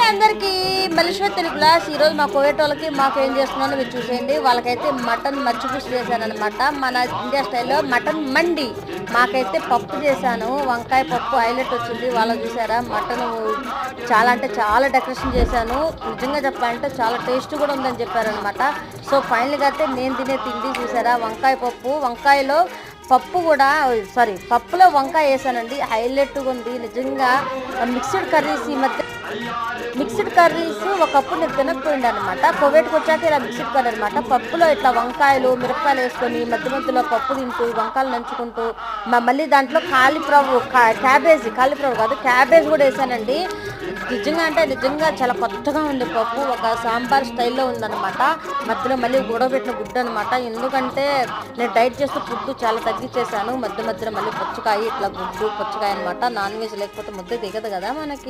అందరికీ Malaysia Telugu class. ఈరోజు మా కోవేట్ వాళ్ళకి మాకు ఏం చేస్తున్నానో మీరు చూసేయండి. వాళ్ళకైతే మటన్ మచ్చిపులుసు చేశానమాట, మన ఇండియా స్టైల్లో మటన్ మండి. మాకైతే పప్పు చేశాను, వంకాయ పప్పు హైలైట్ వచ్చింది. వాళ్ళ చూసారా మటన్ చాలా అంటే చాలా డెకరేషన్ చేశాను. నిజంగా చెప్పాలంటే చాలా టేస్ట్ కూడా ఉందని చెప్పారనమాట. సో ఫైనల్గా అయితే నేను తినే తిండి చూసారా, వంకాయ పప్పు. వంకాయలో పప్పు కూడా పప్పులో వంకాయ వేసానండి, హైలైట్గా ఉంది నిజంగా. మిక్స్డ్ కర్రీస్ ఈ మధ్య మిక్స్డ్ కర్రీస్ ఒకప్పుడు నేను తినకపోయింది అనమాట. కోవేట్కి వచ్చాక ఇలా మిక్స్డ్ కర్రీ అనమాట. పప్పులో ఇట్లా వంకాయలు మిరపకాయలు వేసుకొని మధ్య మధ్యలో పప్పు తింటూ వంకాయలు నంచుకుంటూ మళ్ళీ దాంట్లో కాలీఫ్లవర్ కాలీఫ్లవర్ కాదు క్యాబేజ్ కూడా వేసానండి. నిజంగా అంటే నిజంగా చాలా కొత్తగా ఉంది పప్పు, ఒక సాంబార్ స్టైల్లో ఉందన్నమాట. మధ్యలో మళ్ళీ ఉడకబెట్టిన గుడ్డు అనమాట. ఎందుకంటే నేను డైట్ చేస్తూ ఫుడ్ చాలా తగ్గించేసాను. మధ్య మధ్యలో మళ్ళీ పుచ్చకాయ, ఇట్లా గుడ్డు పుచ్చకాయ అనమాట. నాన్ వెజ్ లేకపోతే ముద్ద దిగదు కదా మనకి.